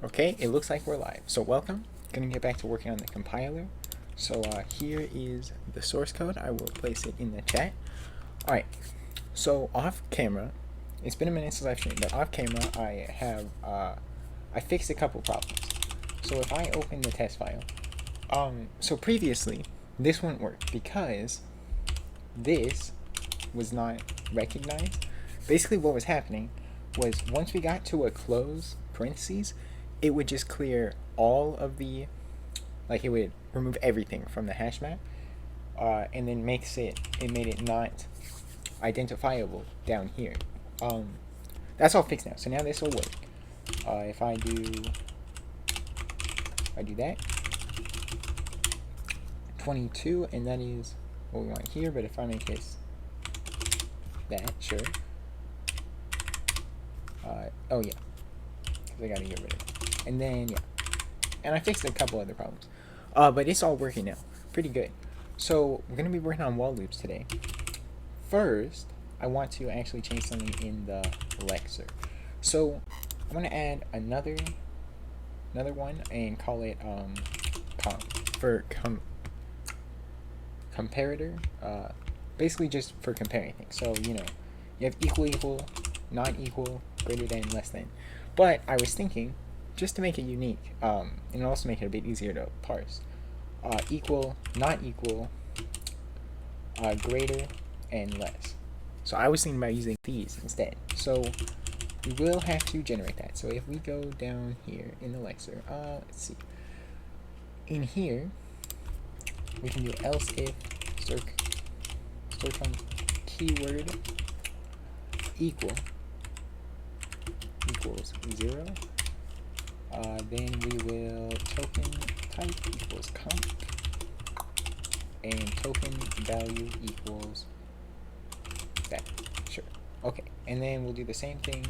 Okay, it looks like we're live. So welcome. Gonna get back to working on the compiler. So here is the source code. I will place it in the chat. All right. So off camera, it's been a minute since I've streamed, but off camera I have I fixed a couple problems. So if I open the test file, so previously this wouldn't work because this was not recognized. Basically, what was happening was once we got to a close parentheses, it would just clear all of the, like it would remove everything from the hash map, and then made it not identifiable down here. That's all fixed now. So now this will work. If I do that, 22, and that is what we want here. But if I make this that, sure. Oh yeah, because I gotta get rid of it. And then yeah, and I fixed a couple other problems. But it's all working now, pretty good. So we're gonna be working on while loops today. First, I want to actually change something in the Lexer. So I'm gonna add another one and call it comparator. Basically just for comparing things. So you know, you have equal, not equal, greater than, less than. But I was thinking, just to make it unique, and also make it a bit easier to parse, equal, not equal, greater, and less. So I was thinking about using these instead. So we will have to generate that. So if we go down here in the Lexer, let's see. In here, we can do else if search on keyword equals 0. Then we will token type equals comp, and token value equals that. Sure. Okay. And then we'll do the same thing.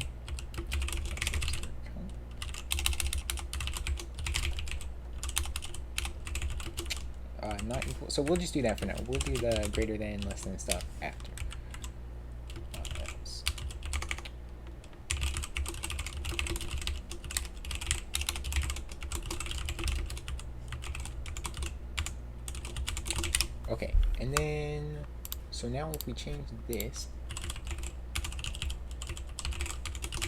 Not equal. So we'll just do that for now. We'll do the greater than, less than stuff after. Okay, and then, so now if we change this,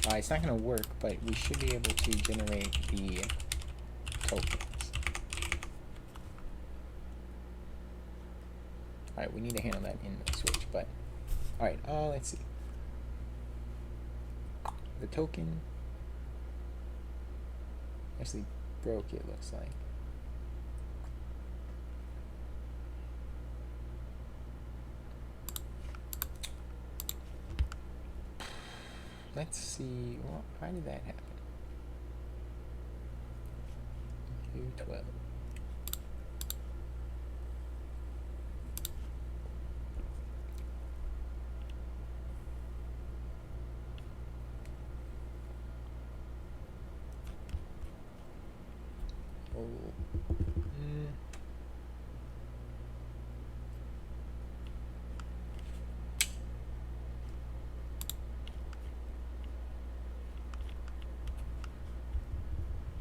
it's not going to work, but we should be able to generate the tokens. Alright, we need to handle that in the switch, but, alright, let's see. The token actually broke, it looks like. Let's see, well, how did that happen? Q12.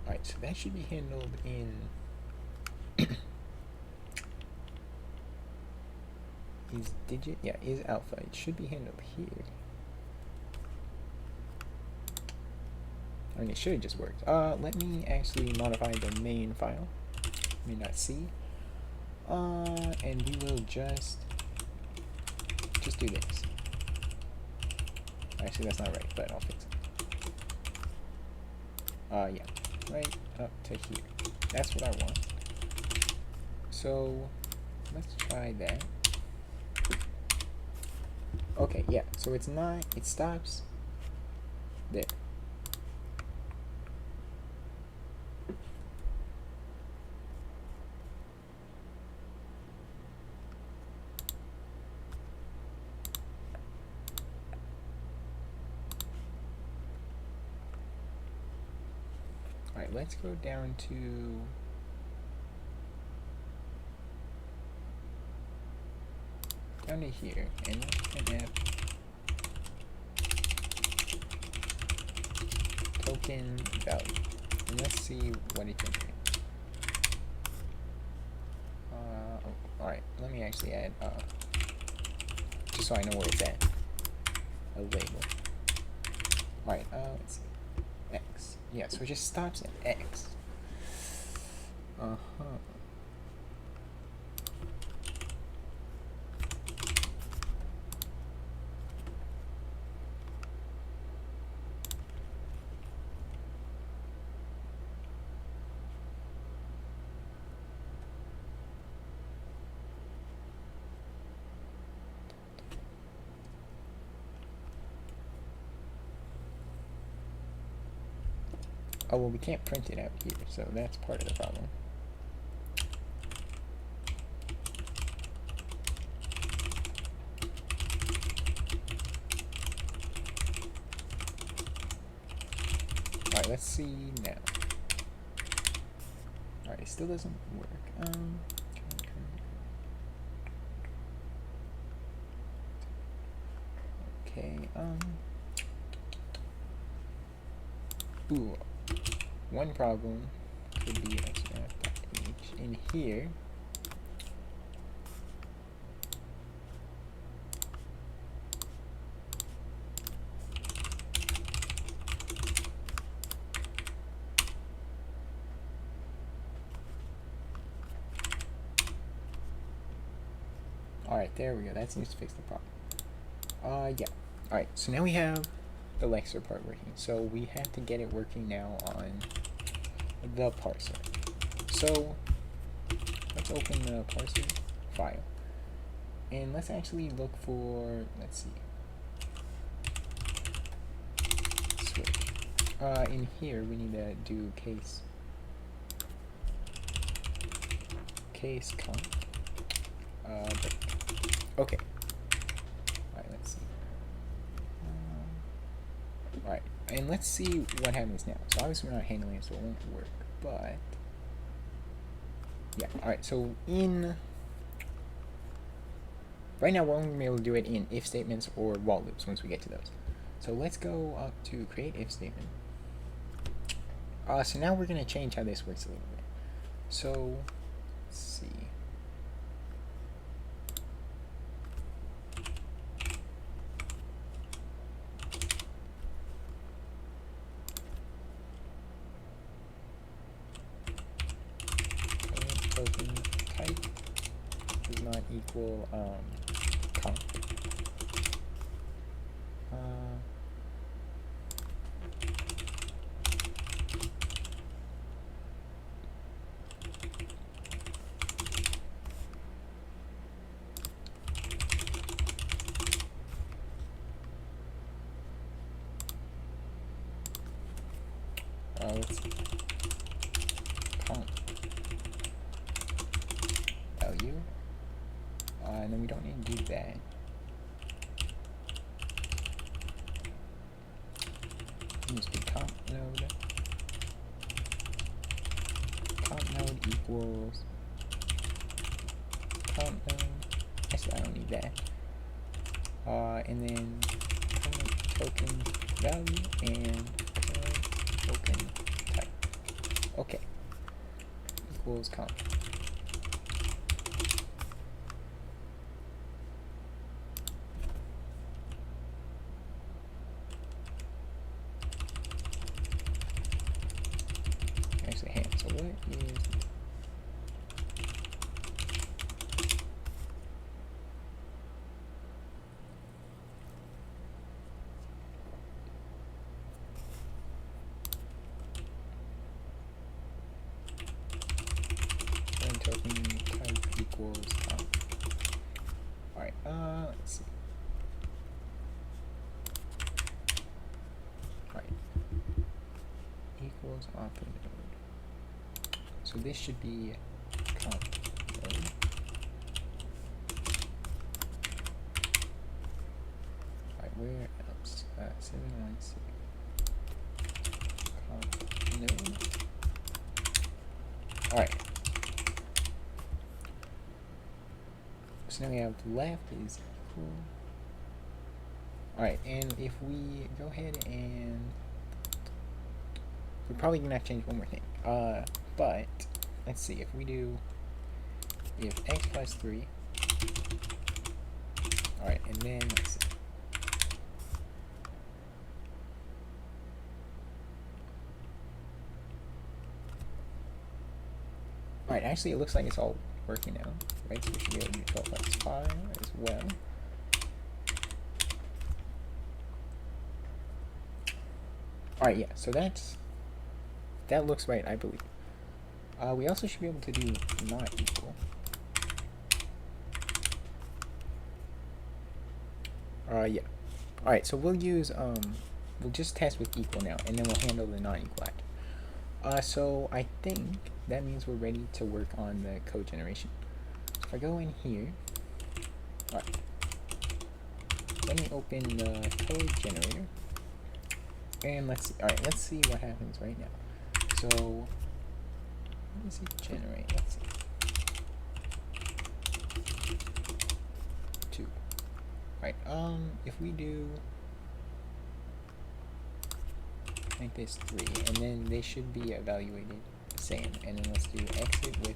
Alright, so that should be handled in is digit, yeah, is alpha. It should be handled here. I mean, it should have just worked. Let me actually modify the main file. main.c. And we will just do this. Actually, that's not right, but I'll fix it. Yeah, right up to here. That's what I want. So let's try that. Okay, yeah. So it's not. It stops there. Alright, let's go down to here, and let's have token value. And let's see what it can do. Alright, let me actually add, just so I know where it's at, a label. Alright, let's see. X. Yeah, so it just stops at X. Uh-huh. Oh, well, we can't print it out here, so that's part of the problem. Alright, let's see now. Alright, it still doesn't work. Okay, ooh, one problem could be XMF.h in here. Alright, there we go. That seems to fix the problem. Yeah. Alright, so now we have the Lexer part working. So we have to get it working now on the parser. So let's open the parser file. And let's actually look for, let's see, switch. In here we need to do case count. Okay. Alright, let's see. Alright, and let's see what happens now. So obviously we're not handling it, so it won't work, but yeah, alright, so right now we're only going to be able to do it in if statements or while loops once we get to those. So let's go up to create if statement. So now we're going to change how this works a little bit. So, let's see. Token type does not equal count. Let's see. Count value. And then we don't need to do that. Needs to be count node. Count node equals count node. Actually, I don't need that. And then token value and token type. Okay. Equals count. Actually, hand. So what is token type equals count. Alright, let's see. Alright. Equals author node. So this should be count node. Alright, where else? 716. Count node. Alright. So now we have left is equal. Alright, and if we go ahead and we're probably gonna have to change one more thing. But let's see if we do if x plus 3. All right, and then let's see. All right, actually, it looks like it's all working now, right? So we should be able to do 12 plus 5 as well. All right, yeah. So that looks right, I believe. We also should be able to do not equal. Yeah. All right, so we'll use we'll just test with equal now, and then we'll handle the not equal after. So I think that means we're ready to work on the code generation. So if I go in here, all right, let me open the code generator, and let's see. All right, let's see what happens right now. So let me see generate. Let's see. 2. Right. If we do like this 3, and then they should be evaluated the same. And then let's do exit with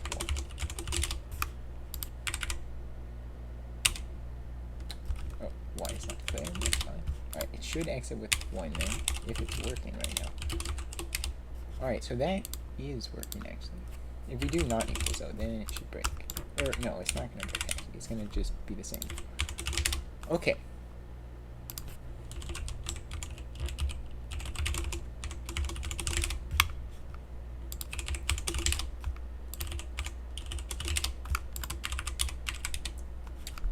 1. Oh, why is not clear? That's fine. Alright, it should exit with 1 then, if it's working right now. Alright, so that is working actually. If we do not equals though, then it should break. Or no, it's not gonna break actually. It's gonna just be the same. Okay.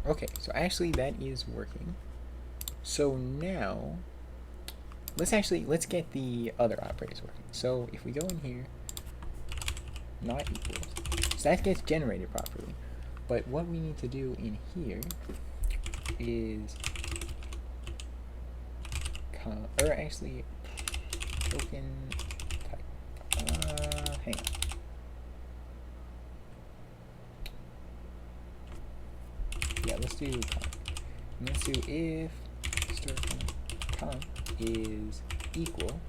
Okay, so actually that is working. So now, let's get the other operators working. So if we go in here, not equals, so that gets generated properly. But what we need to do in here is, or actually, token type, hang on. Yeah, let's do const. And let's do if const is equal,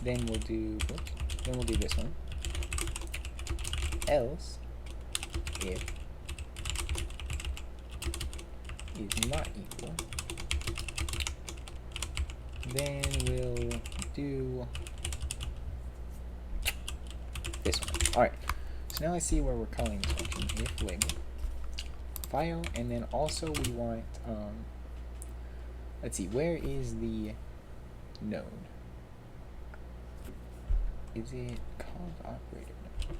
then we'll do, oops, then we'll do this one. Else, if is not equal, then we'll do this one. All right. So now let's see where we're calling this function. If label file, and then also we want let's see, where is the node? Is it called operator node?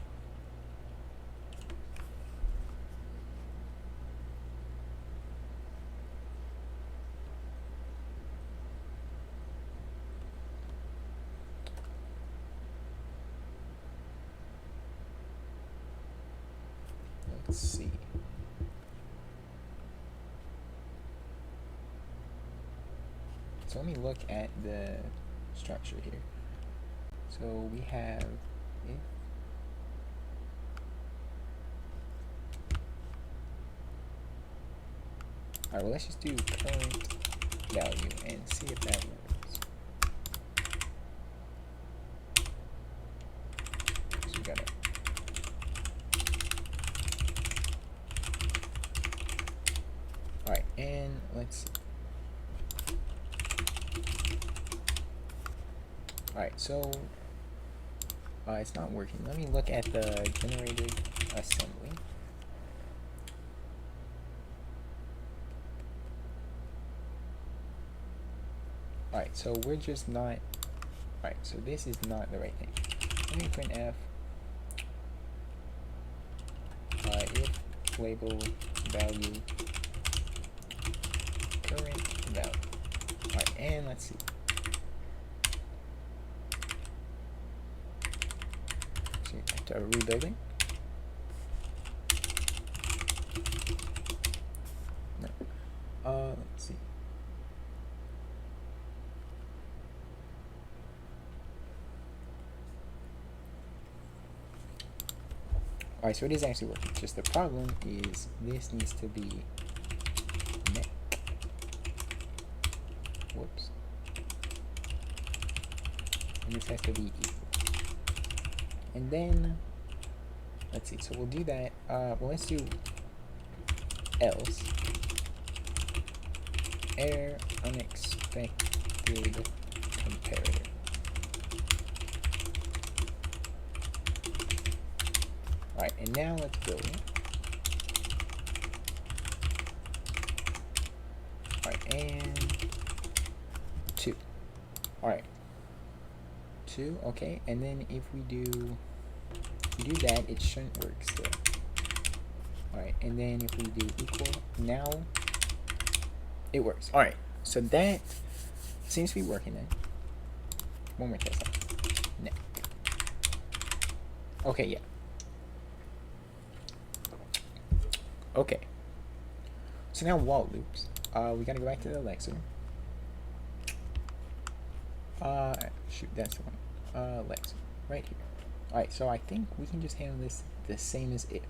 Let's see. So let me look at the structure here. So we have if alright, well let's just do current value and see if that works. So we got it. Alright, and let's see. Alright, so it's not working. Let me look at the generated assembly. Alright, so we're just not, alright, so this is not the right thing. Let me print f if label value current value. Alright, and let's see. After rebuilding. No. Let's see. Alright, so it is actually working. Just the problem is this needs to be neck. Whoops. this has to be equal. And then, let's see, so we'll do that. Well, let's do else. Error unexpected comparator. Alright, and now let's build it. Alright, and 2. Alright. 2, okay, and then if we do that, it shouldn't work still. Alright, and then if we do equal, now it works. Alright, so that seems to be working then. One more test. No. Okay, yeah. Okay. So now while loops. We gotta go back to the Lexer. Shoot, that's the one. Lexer. Right here. Alright, so I think we can just handle this the same as if.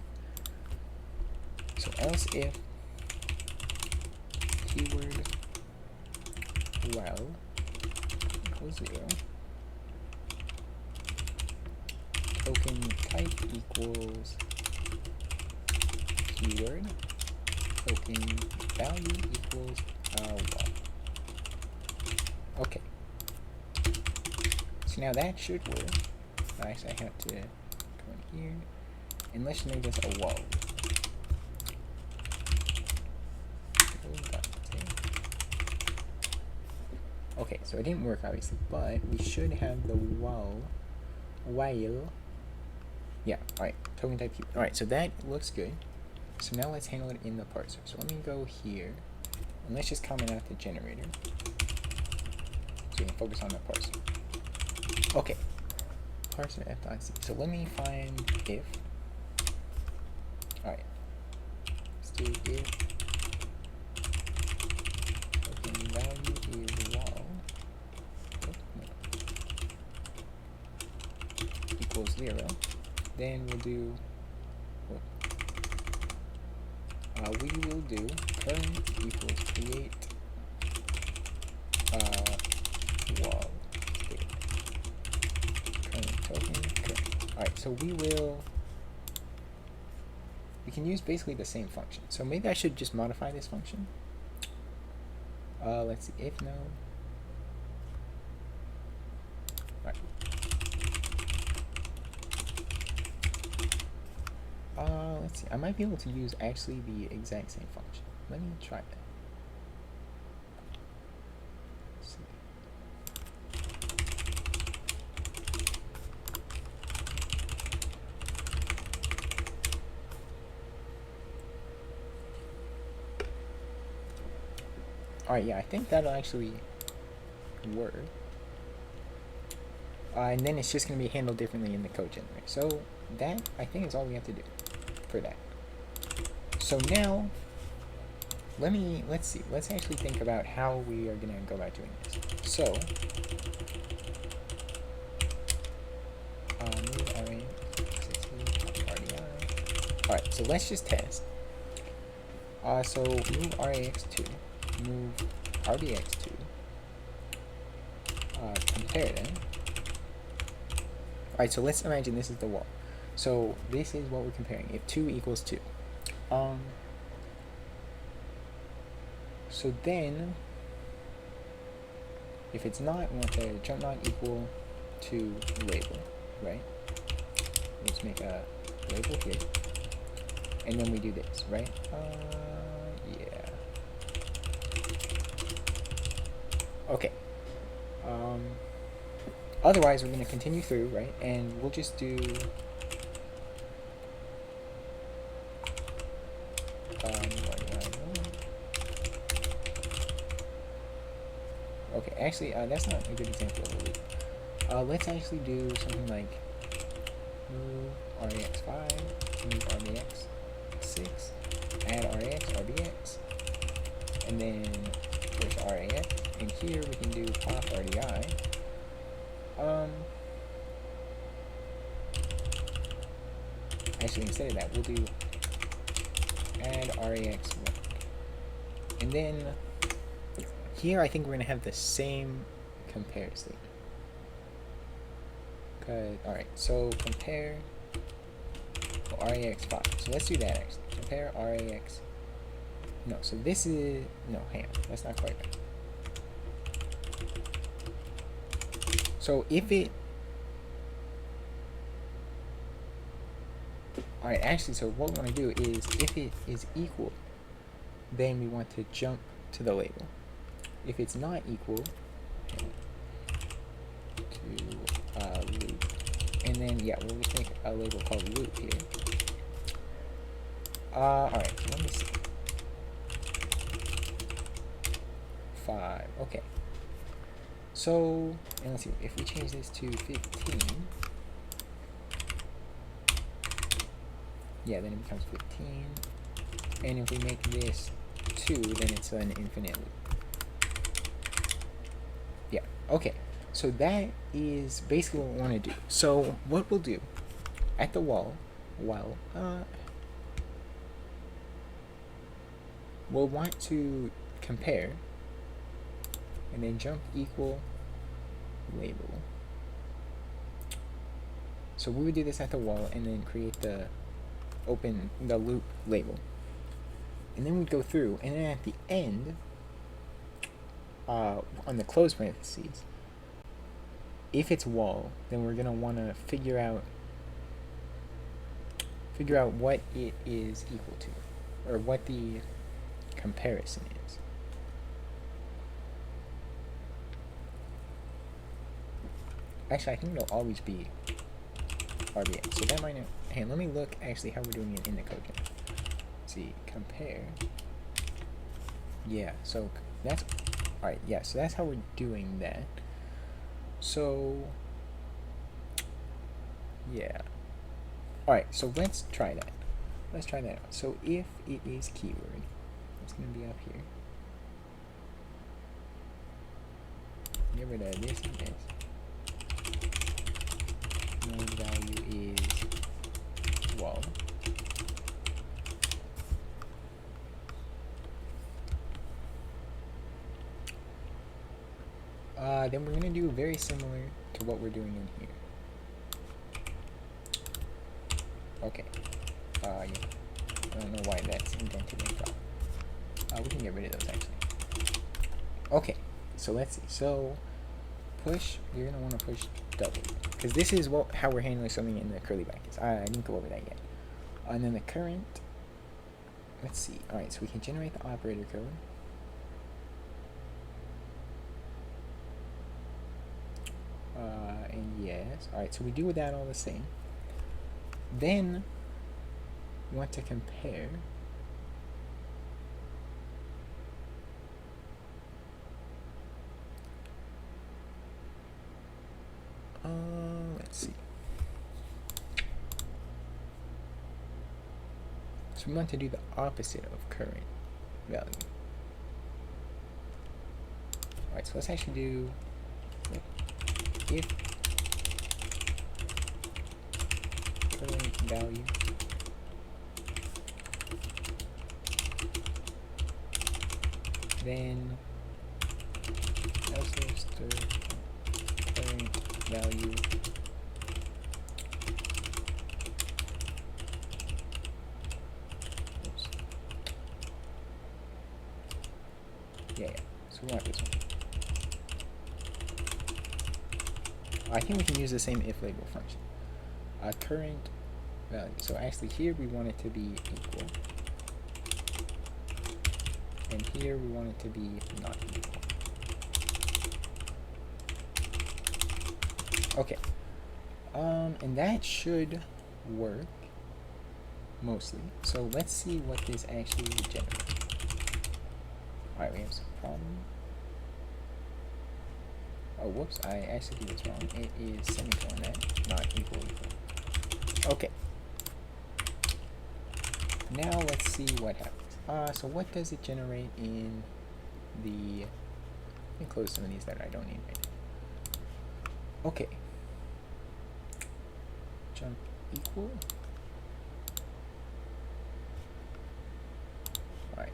So else if keyword well equals 0, token type equals keyword, token value equals well. Okay. So now that should work. Actually, I have to go in here and let's make this a wall. Okay, so it didn't work obviously, but we should have the while. Yeah, alright, token type keyword. Alright, so that looks good. So now let's handle it in the parser. So let me go here and let's just comment out the generator. So we can focus on the parser. Okay. Parser f.c. So let me find if. Alright. Let's do if token value is wall equals 0. Then we'll do we will do current equals create wall state. Current token current. Alright, so we can use basically the same function. So maybe I should just modify this function. Let's see, if no. Alright. Let's see, I might be able to use actually the exact same function. Let me try that. Let's see. Alright, yeah, I think that'll actually work. And then it's just going to be handled differently in the code generator. So that, I think, is all we have to do for that. So now, let's see. Let's actually think about how we are going to go about doing this. So, move array 60 RDI. Alright, so let's just test. So move RAX2, move RDX2, compare them. Alright, so let's imagine this is the wall. So this is what we're comparing. If 2 equals 2. So then, if it's not, we want the jump not equal to label, right? Let's make a label here. And then we do this, right? Yeah. Okay. Otherwise, we're going to continue through, right? And we'll just do okay, actually, that's not a good example of a loop. Let's actually do something like move RAX5, move RBX6, add RAX, RBX, and then push RAX. And here we can do pop RDI. Actually, instead of that, we'll do add RAX1. And then here I think we're going to have the same compare statement. Alright, so compare RAX 5. So let's do that actually. Compare RAX. No, so this is. No, hang on. That's not quite right. So if it. Alright, actually, so what we want to do is if it is equal, then we want to jump to the label. If it's not equal, to loop. And then, yeah, we'll just make a label called loop here. Alright, let me see. 5, okay. So, and let's see, if we change this to 15, yeah, then it becomes 15. And if we make this 2, then it's an infinite loop. Yeah, okay. So that is basically what we want to do. So what we'll do at the wall, we'll want to compare and then jump equal label. So we would do this at the wall and then create the loop label. And then we'd go through, and then at the end, on the close parentheses, if it's wall, then we're gonna want to figure out what it is equal to, or what the comparison is. Actually, I think it'll always be RBA. So that might not. Hey, let me look actually how we're doing it in the code now. Let's see, compare. Yeah, so that's alright. Yeah, so that's how we're doing that. So yeah. Alright, so let's try that. Let's try that out. So if it is keyword, it's gonna be up here. Get rid of this and this. Node value is wall. Then we're gonna do very similar to what we're doing in here. Okay. Yeah. I don't know why that's indented in top. We can get rid of those actually. Okay. So let's see. So push. You're gonna want to push double because this is how we're handling something in the curly brackets. I didn't go over that yet. And then the current. Let's see. All right. So we can generate the operator code. And yes. Alright, so we do with that all the same. Then we want to compare let's see. So we want to do the opposite of current value. Alright, so let's actually do if current value then else current value yeah, so we want this one. I think we can use the same if label function. Current value. So actually here we want it to be equal. And here we want it to be not equal. Okay. And that should work mostly. So let's see what this actually generates. Alright, we have some problem. Oh, whoops, I actually did this wrong. It is semicolon that, not equal. Okay. Now let's see what happens. So what does it generate in the... Let me close some of these that I don't need right now. Okay. Jump equal. Alright.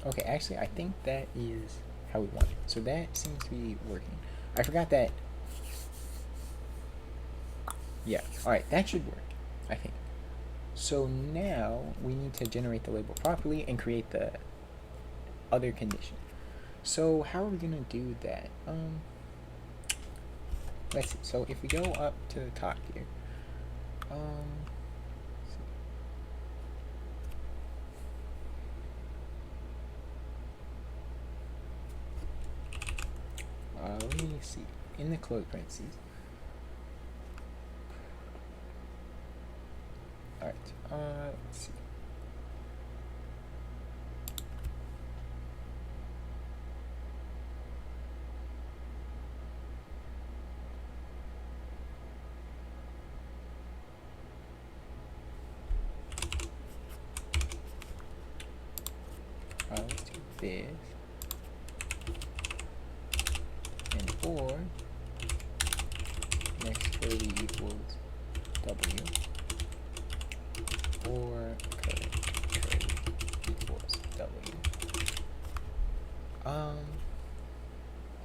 Okay, actually, I think that is how we want it. So that seems to be working. I forgot that. Yeah, alright, that should work, I think. So now we need to generate the label properly and create the other condition. So how are we gonna do that? Let's see. So if we go up to the top here, let me see. In the close parentheses. Alright, let's see. Let's do this. And or next curly equals W. Or curly equals W.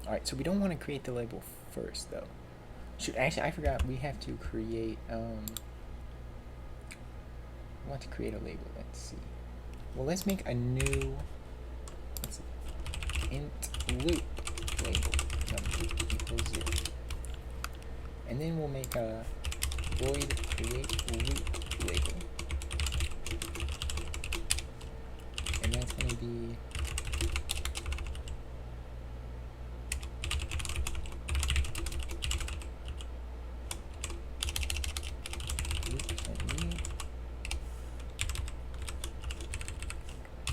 Alright, so we don't want to create the label first though. Actually, I forgot we have to create we want to create a label. Let's see. Well, let's make a new, let's see, int loop label number equals 0. And then we'll make a void create loop label. And that's going to be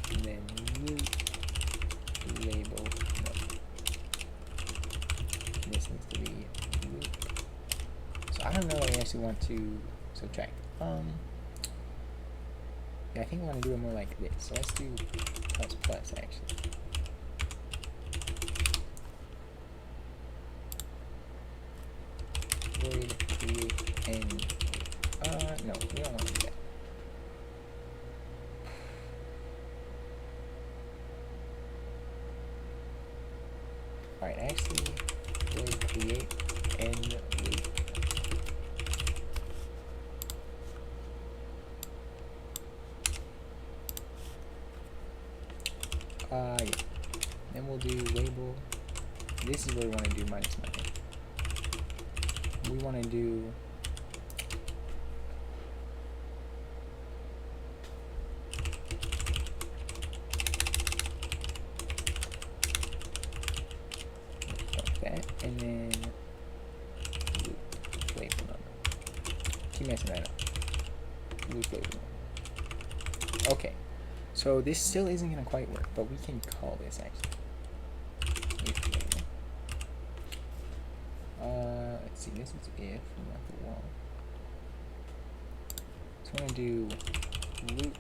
and then loop label number. This needs to be loop. So I don't know what I actually want to subtract. Yeah, I think I want to do it more like this. So let's do plus plus actually. Void create and no, we don't want to do that. Alright, actually void create end loop. Yeah. Then we'll do label. This is where we want to do minus minus. We want to do like that, and then loop label number. Keep messing that up. Loop label number. Okay. So this still isn't going to quite work, but we can call this actually. Let's see, this is if, not the wall. So I'm going to do loop,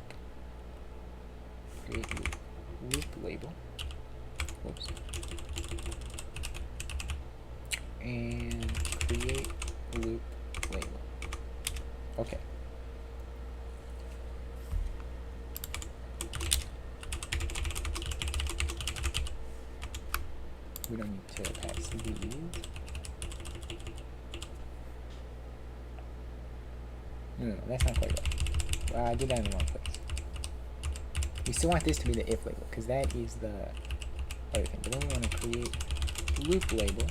create loop label. Whoops. And create loop label. Okay. We don't need to pass these. No, that's not quite right. I did that in the wrong place. We still want this to be the if label, because that is the other thing. But then we want to create loop label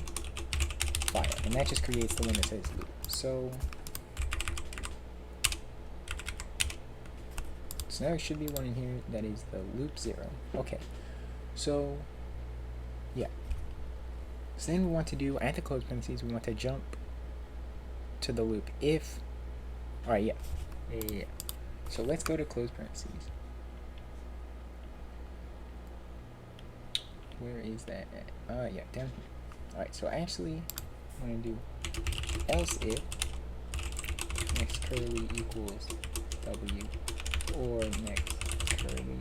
fire, and that just creates the one that says loop. So now there should be one in here that is the loop 0. Okay. So yeah. So then we want to do, at the close parentheses, we want to jump to the loop if, alright, yeah. So let's go to close parentheses. Where is that at? Yeah, down here. Alright, so actually, I'm going to do else if next curly equals W, or next curly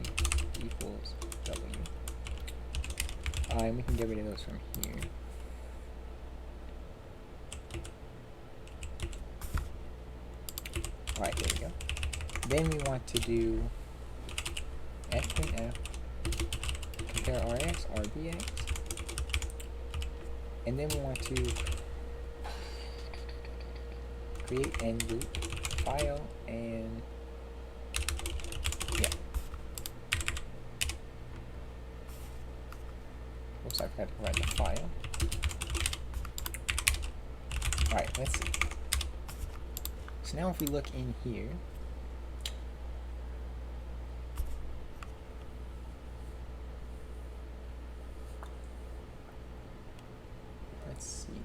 equals W. And we can get rid of those from here. Alright, there we go. Then we want to do f.f char rx rbx, and then we want to create end loop file, and yeah. Oops, I forgot to provide the file. Alright, let's see. So now if we look in here, let's see,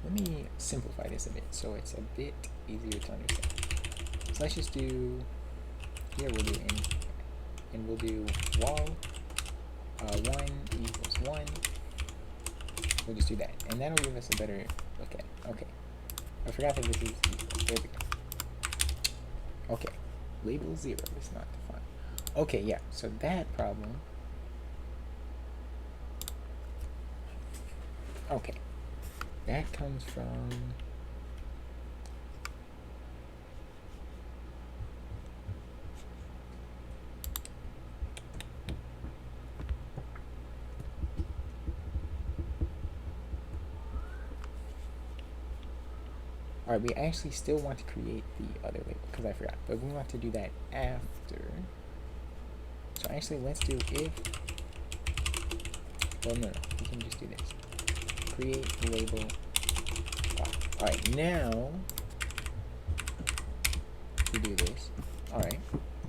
let me simplify this a bit so it's a bit easier to understand. So let's just do, here we'll do in, and we'll do wall 1 equals 1. We'll just do that, and that'll give us a better look at it. Okay, I forgot that this is equal. There we go. Okay, label 0 is not defined. Okay, yeah, so that problem. Okay, that comes from alright, we actually still want to create the other label because I forgot, but we want to do that after. So actually, let's do if. Well, no, we can just do this. Create label. Alright, now we do this. Alright,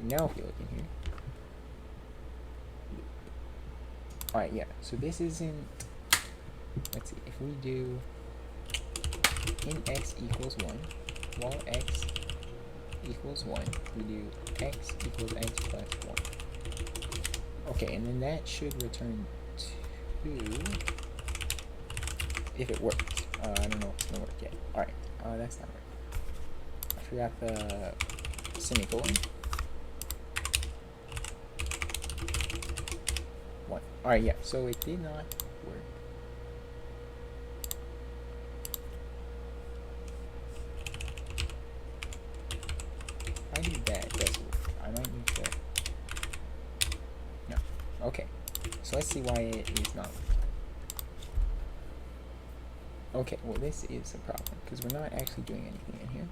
now if you look in here. Alright, yeah, so this isn't. Let's see, if we do in x equals 1, while x equals 1, we do x equals x plus 1. Okay, and then that should return 2 if it works. I don't know if it's gonna work yet. Alright, that's not right. I forgot the semicolon. 1. Alright, yeah, so it did not work. I do that, it does work. I might need to. No. Okay. So let's see why it is not. Okay, well this is a problem because we're not actually doing anything in here.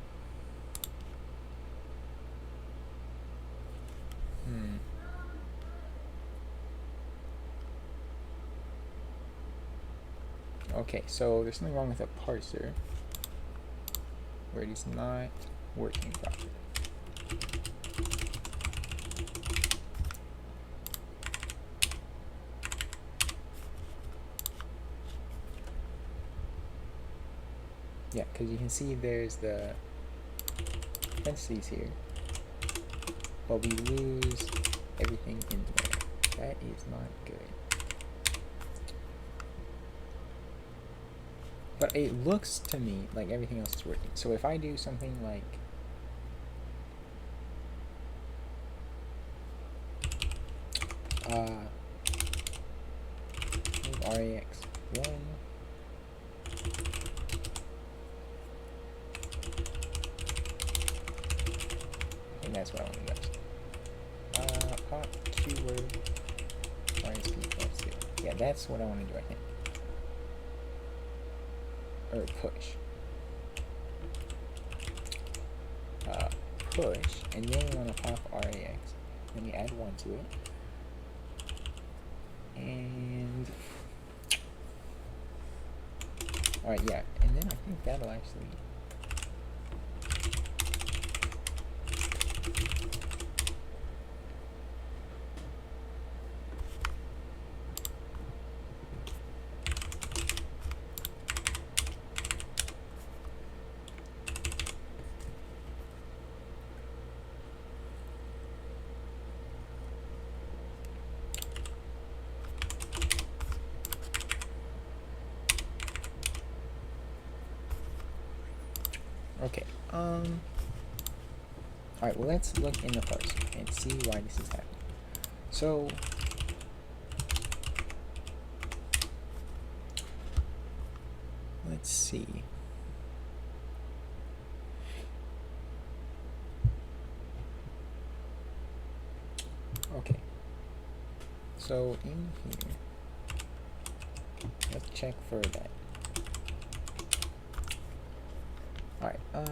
Okay, so there's something wrong with a parser where it is not working properly. Yeah, because you can see there's the parentheses here, but we lose everything in there. That is not good. But it looks to me like everything else is working. So if I do something like RAX 1, and that's what I want to do. Pop keyword RSP plus 0. Yeah, that's what I want to do, I think. Or push. Push, and then we want to pop RAX. Then we add 1 to it. And alright, yeah, and then I think that'll actually. Okay, alright, well let's look in the parser and see why this is happening. So, let's see. Okay. So in here, let's check for that. Alright, this.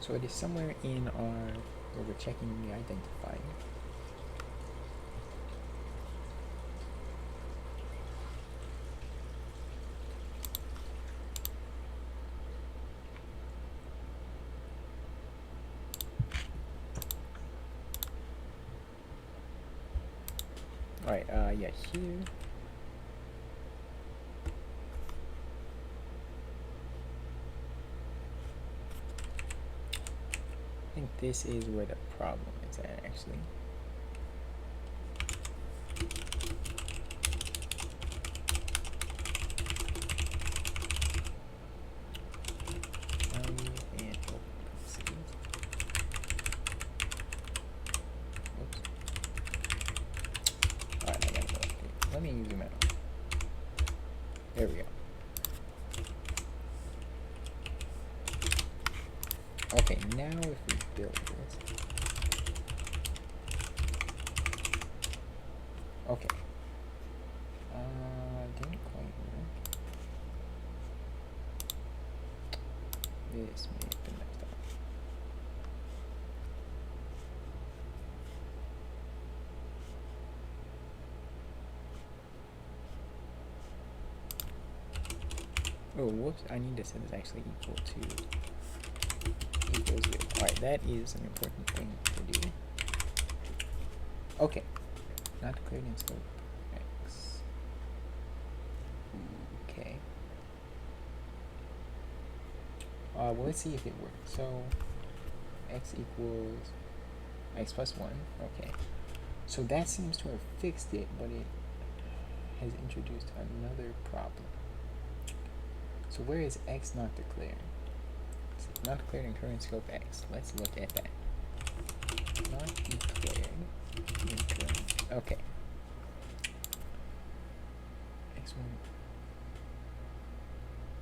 So it is somewhere in our, where we're checking the identifier. Alright, yeah, here. I think this is where the problem is at, actually. And oops. Alright, I gotta go up here. Let me zoom out. There we go. Okay, now if we build this. Okay. Didn't quite work. This may have been messed up. Oh, whoops, I need to set this actually equal to equals 0. Alright, that is an important thing to do. Okay. Not declared in scope X. Okay. Well, let's see if it works. So, X equals X plus 1. Okay. So that seems to have fixed it, but it has introduced another problem. So where is X not declared? It's not declared in current scope X. Let's look at that. Not declared in current. Okay. X1.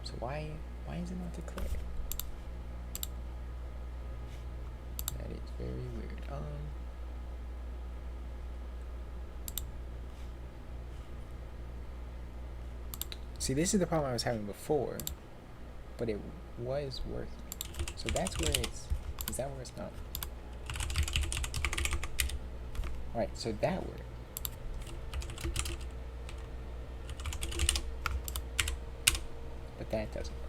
So why is it not declared? That is very weird. See, this is the problem I was having before, but it was working. So that's where it's. Is that where it's not? Alright, so that worked. But that doesn't work.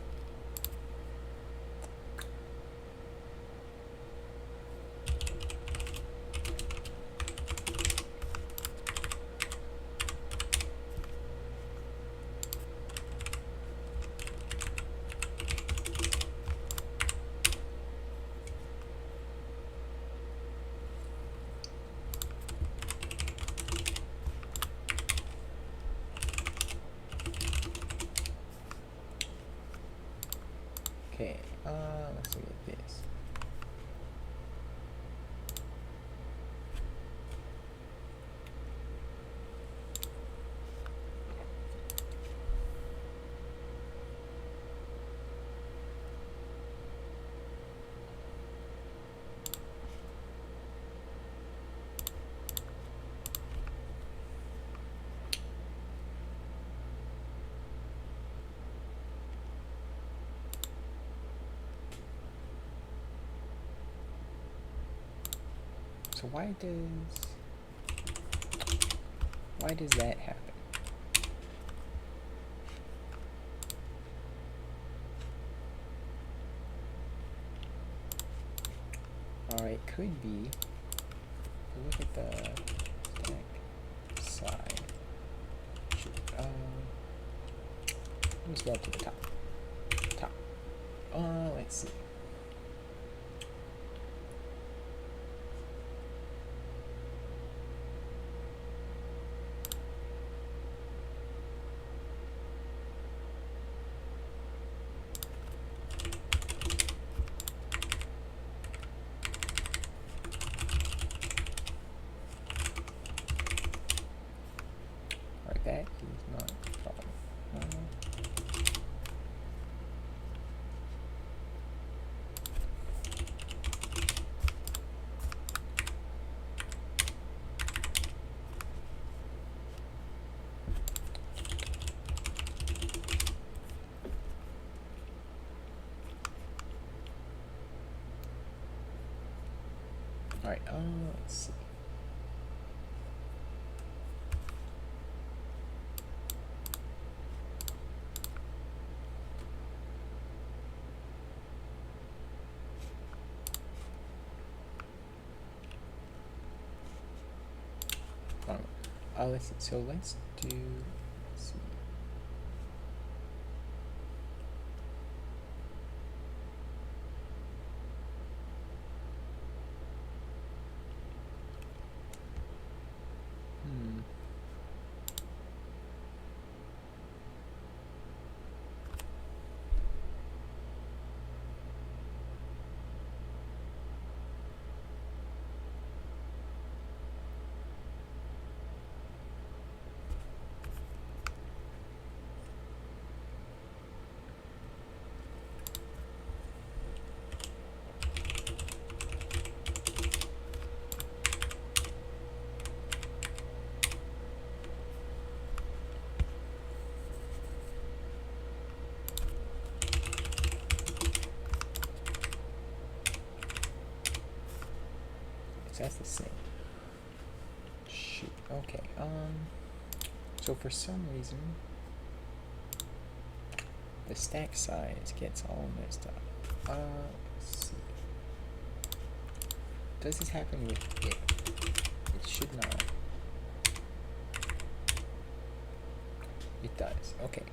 Okay, let's look at this. So why does that happen? Alright, could be. Look at the stack side. Let's go up to the top. Let's see. Alright, let's see. Let's see. So let's do. Let's see. That's the same. Shoot. Okay. So for some reason, the stack size gets all messed up. Let's see. Does this happen with it? It should not. It does. Okay.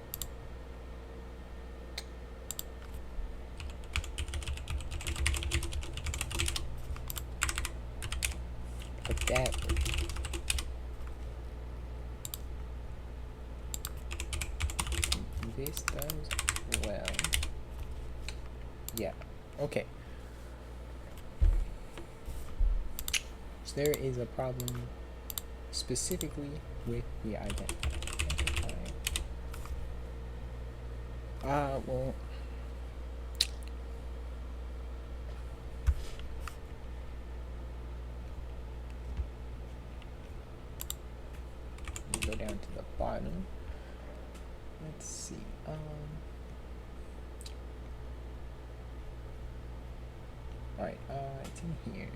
But that this does well. Yeah. Okay. So there is a problem specifically with the identifier. Well, go down to the bottom. Let's see. Alright, it's in here.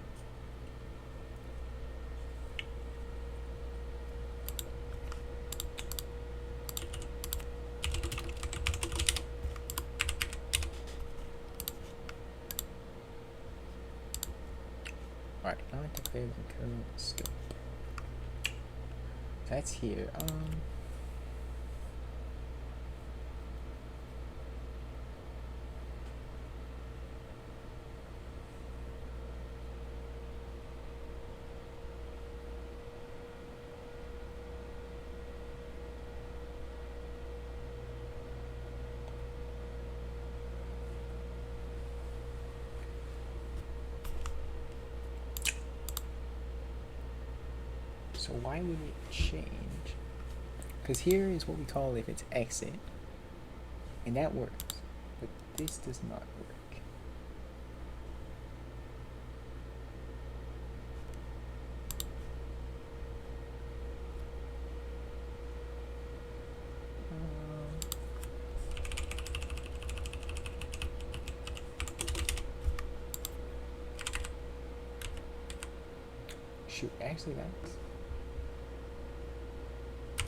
Alright, now I declare the current scope. That's here. So why would it change? Because here is what we call if it's exit, and that works, but this does not work. Shoot, actually that's...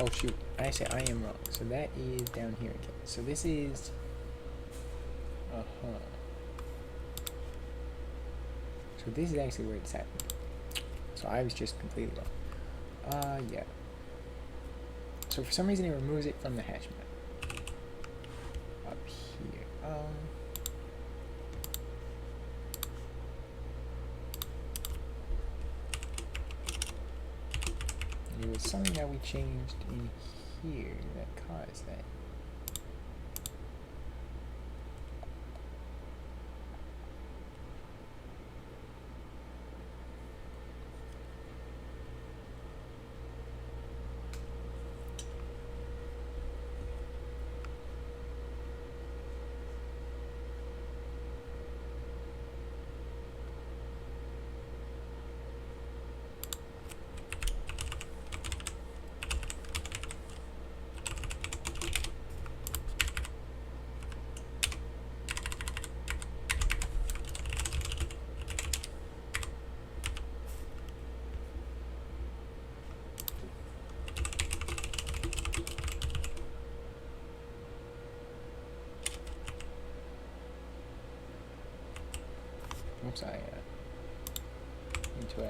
Oh shoot, actually I am wrong. So that is down here again. So this is... So this is actually where it's happening. So I was just completely wrong. Yeah. So for some reason it removes it from the hash map. Up here. It was something that we changed in here that caused that. Oops, I need to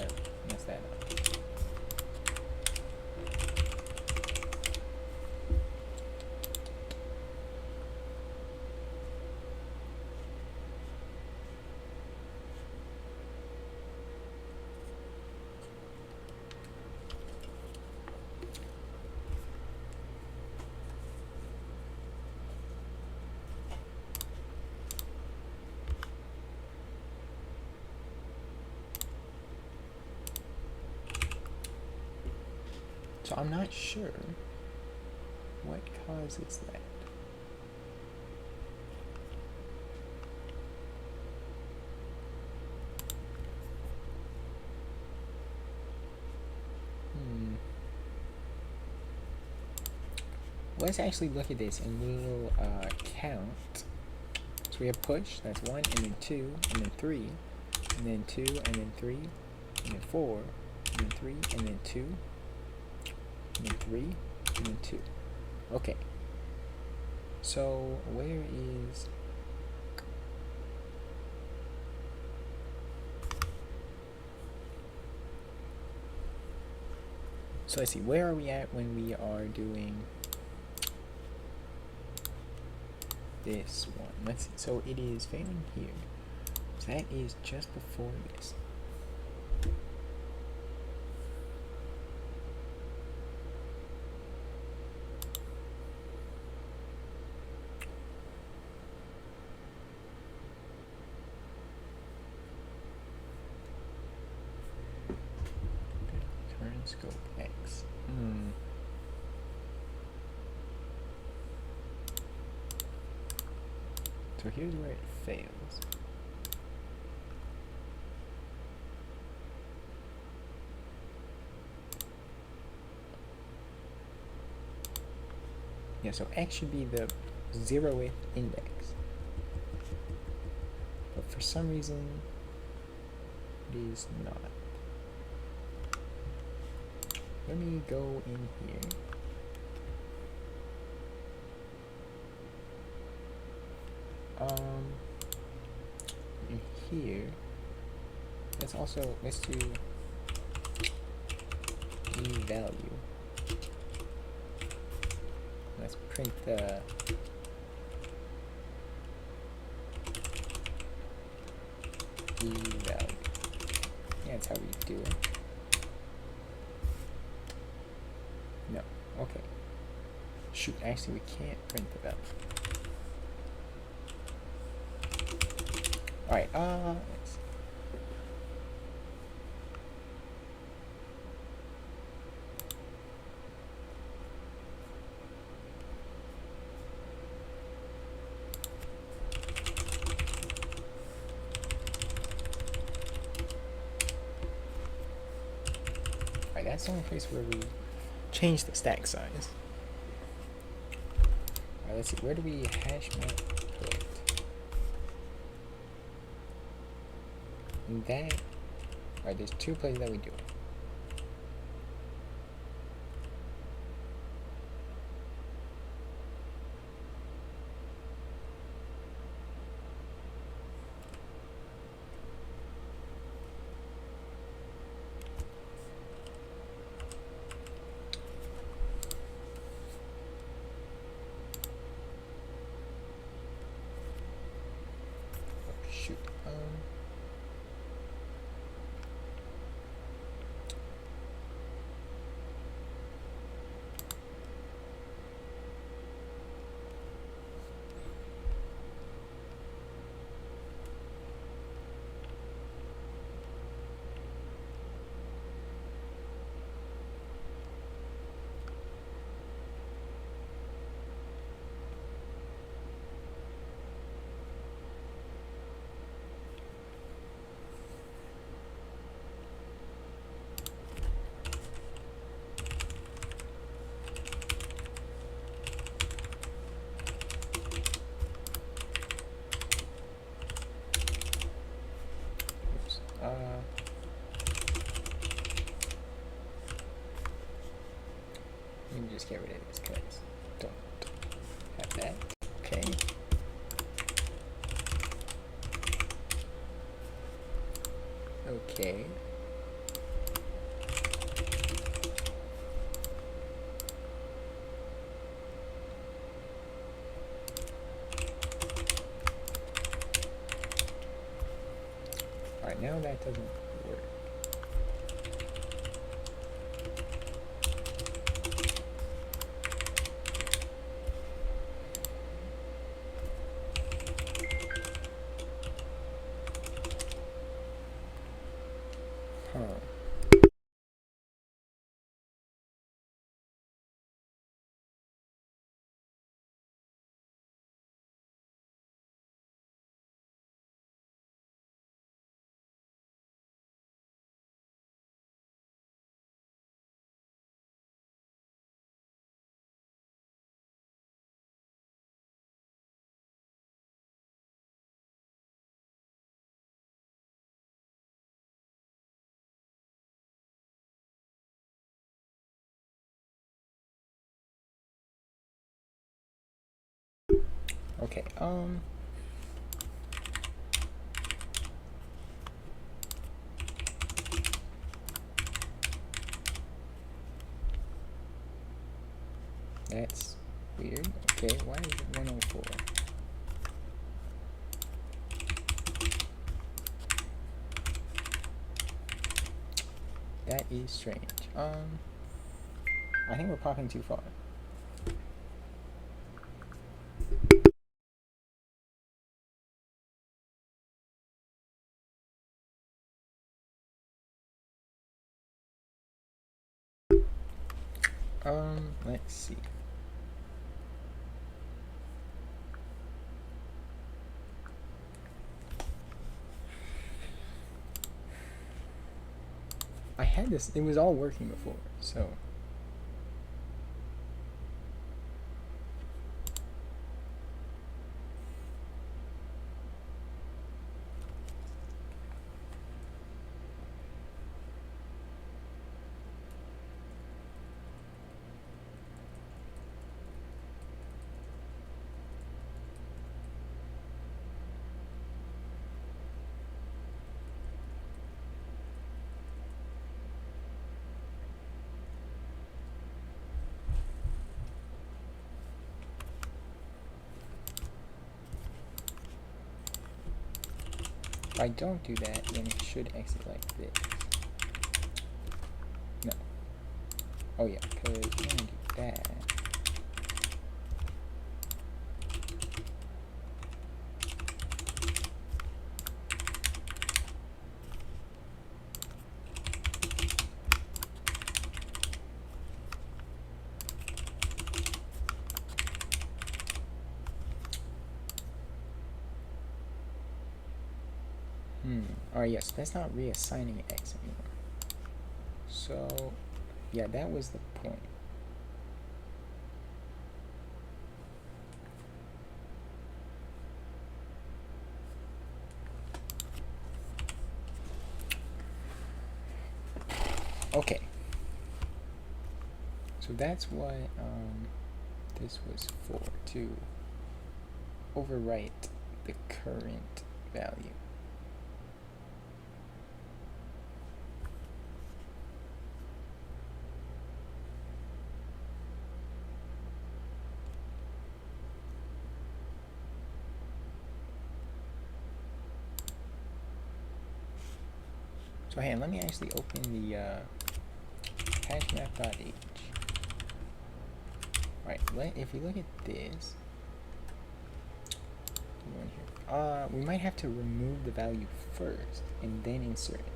mess that up. So I'm not sure what causes that. Let's actually look at this and we'll count. So we have push, that's 1, and then 2, and then 3, and then 2, and then 3, and then 4, and then 3, and then 2, and then 3, and then 2. Okay. So where is... So let's see, where are we at when we are doing this one? Let's see. So it is failing here. So that is just before this. Current scope X. So here's where it fails. Yeah, so X should be the 0th index. But for some reason, it is not. Let me go in here. In here, let's do e value. Let's print the e value. Yeah, that's how we do it. No, okay. Shoot, actually we can't print the value. Alright, let's... Alright, that's the only place where we change the stack size. Alright, let's see, where do we hash map put? And that... Alright, there's 2 places that we do it. Shoot. Let me just get rid of this because don't have that. Okay. Okay. Alright, now that doesn't work. Huh. Okay, that's weird. Okay, why is it 104? That is strange. I think we're popping too far. Let's see. I had this, it was all working before, so. If I don't do that, then it should exit like this. No. Oh yeah, because I'm gonna do that. Alright, yes, that's not reassigning X anymore. So, yeah, that was the point. Okay. So that's what this was for, to overwrite the current value. So hey, let me actually open the hashmap.h. Alright, if you look at this, we might have to remove the value first and then insert it.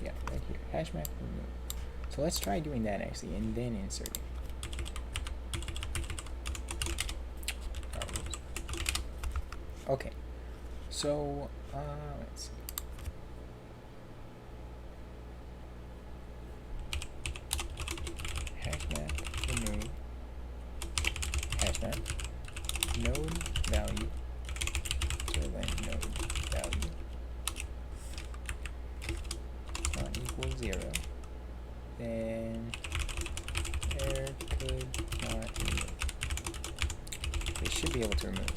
Yeah, right here, hashmap remove. So let's try doing that actually, and then inserting. Okay, so let's see. Hashmap remove hashmap node value, so then node value 0, then error could not remove. We should be able to remove.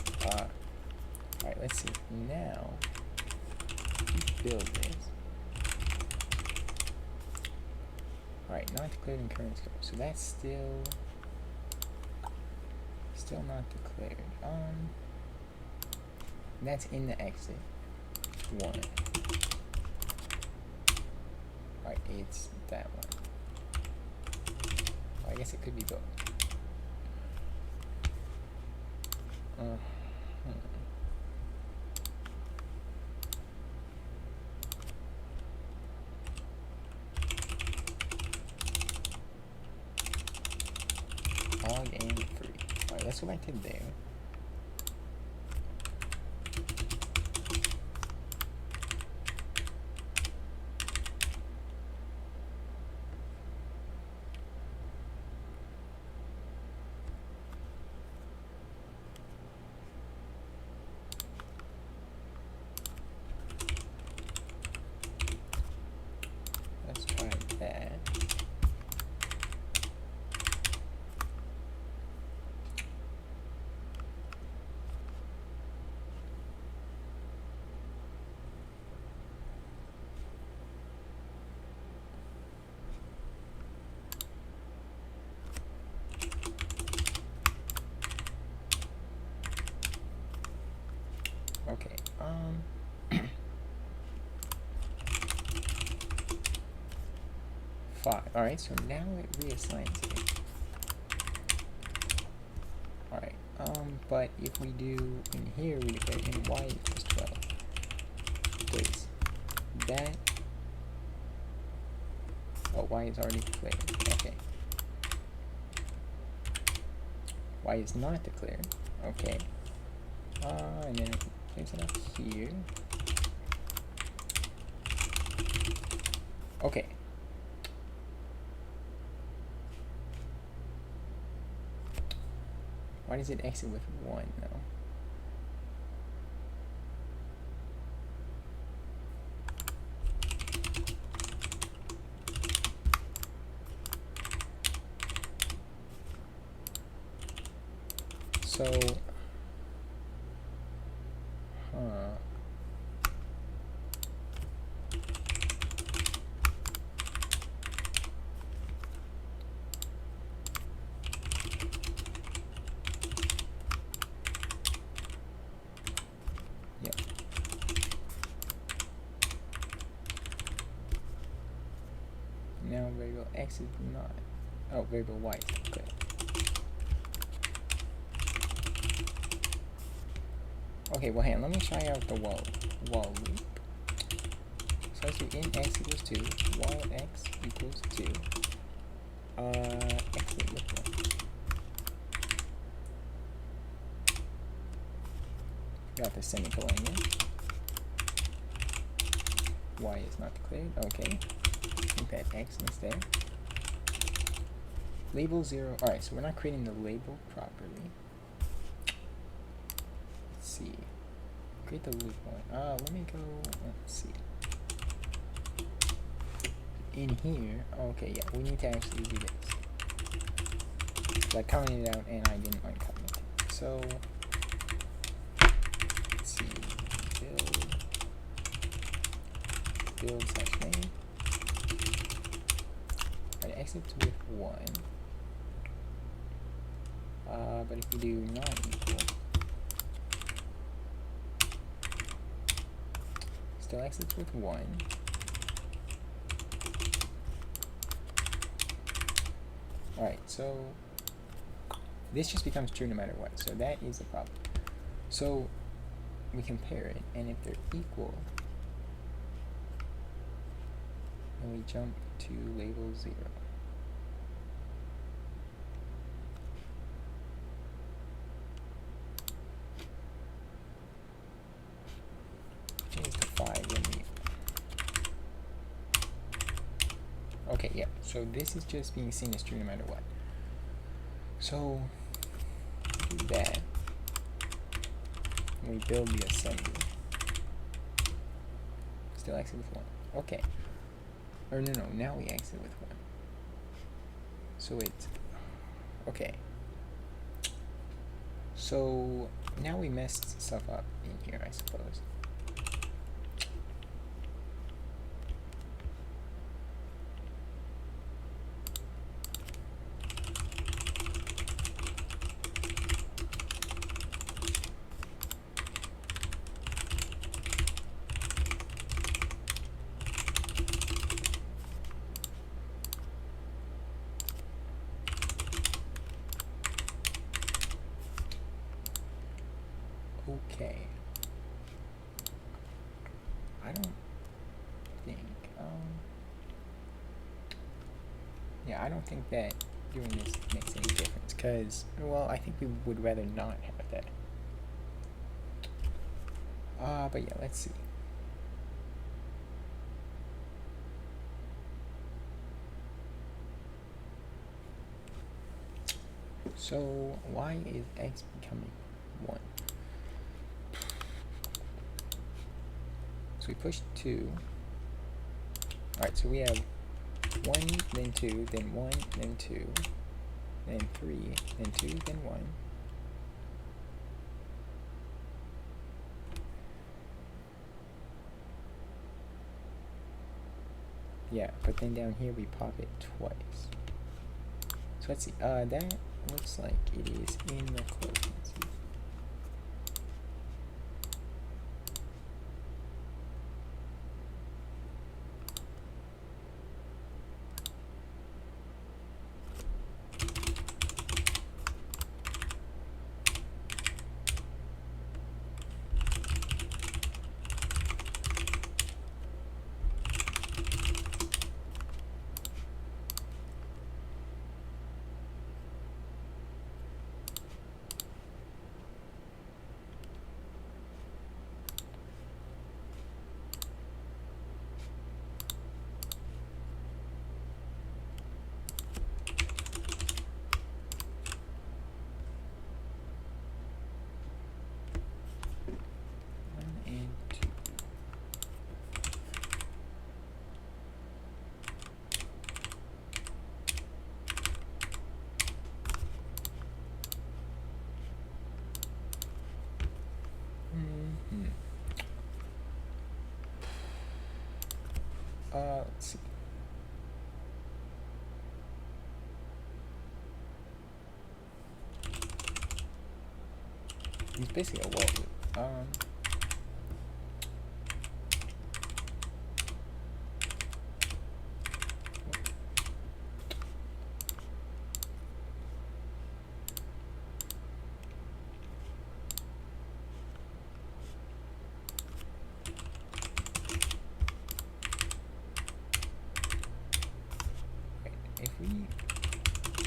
Alright, let's see. Now, build this. Alright, not declared in current scope. So that's still not declared. That's in the exit 1. Alright, it's that one. Well, I guess it could be both. Log and free. Alright, let's go back to there. Let's try that. Okay, 5. Alright, so now it reassigns it. Alright, but if we do in here, we declare in y equals 12. Does that... Oh, y is already declared. Okay. Y is not declared. Okay. And then I can place it up here. Okay. Why does it exit with 1 though? So, yeah. Now variable x is not. Oh, variable y is declared. Okay, well, hang on, let me try out the while loop. So let's do in x equals 2, while x equals 2, exit with 1. Got the semicolon in. Y is not declared, okay. Make that x instead. Label 0, alright, so we're not creating the label properly. See. Create the loop one. Let me go. Let's see. In here. Okay, yeah, we need to actually do this. So I commented it out and I didn't uncomment it. So let's see. Build slash main. Alright, exits with 1. But if we do not equal. Still exits with 1. Alright, so this just becomes true no matter what. So that is the problem. So we compare it, and if they're equal, then we jump to label 0. Okay, yeah, so this is just being seen as true no matter what. So, do that. And we build the assembly. Still exit with 1. Okay. Or no, now we exit with 1. So it's, okay. So now we messed stuff up in here, I suppose. Okay. I don't think, yeah, I don't think that doing this makes any difference, because, well, I think we would rather not have that. But yeah, let's see. So, why is x becoming 1? So we push 2. Alright, so we have 1, then 2, then 1, then 2, then 3, then 2, then 1. Yeah, but then down here we pop it twice. So let's see, that looks like it is in the quotient. Let's see. He's basically a wall loop.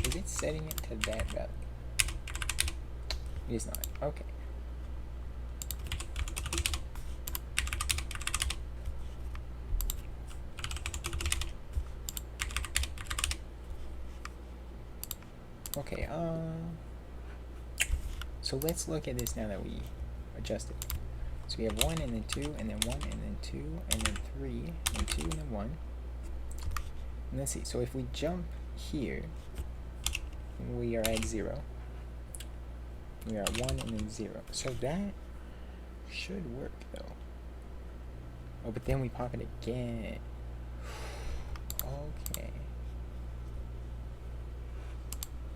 Is it setting it to that value? It is not. Okay. Okay, so let's look at this now that we adjusted. So we have 1 and then 2 and then 1 and then 2 and then 3 and 2 and then 1. And let's see, so if we jump here, we are at 0. We are at 1 and then 0. So that should work though. Oh, but then we pop it again. Okay.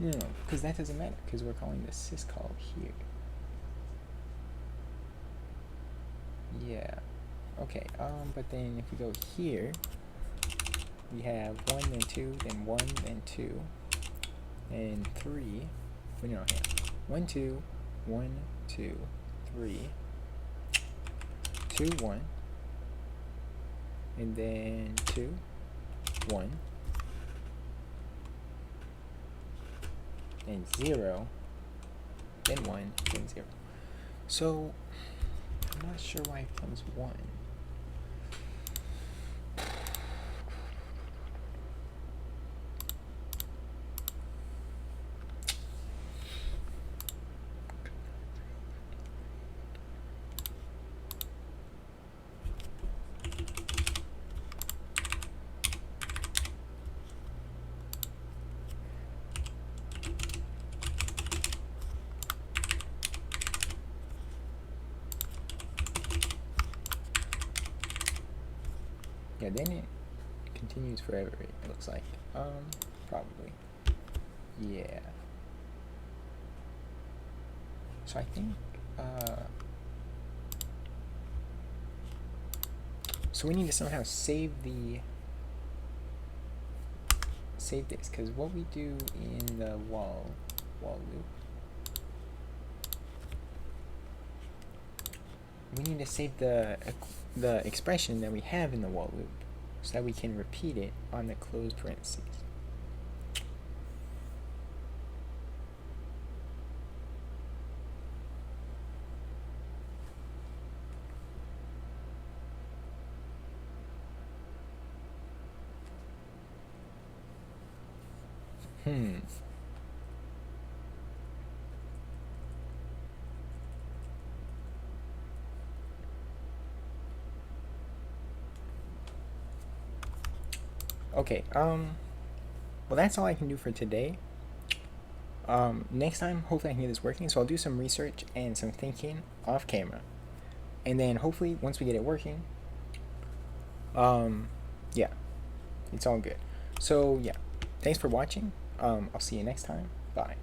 No, because that doesn't matter, because we're calling the syscall here. Yeah. Okay, but then if we go here, we have 1, then 2, then 1, then 2, and 3. Wait, no, here. 1, 2, 1, 2, 3, 2, 1, and then 2, 1, and 0, then 1, then 0. So, I'm not sure why it comes 1. Yeah, then it continues forever, it looks like. Probably. Yeah. So I think, so we need to somehow save this, because what we do in the while loop, we need to save the expression that we have in the while loop so that we can repeat it on the closed parentheses. Okay, well, that's all I can do for today. Next time, hopefully I can get this working, so I'll do some research and some thinking off camera. And then hopefully, once we get it working, yeah, it's all good. So, yeah, thanks for watching. I'll see you next time. Bye.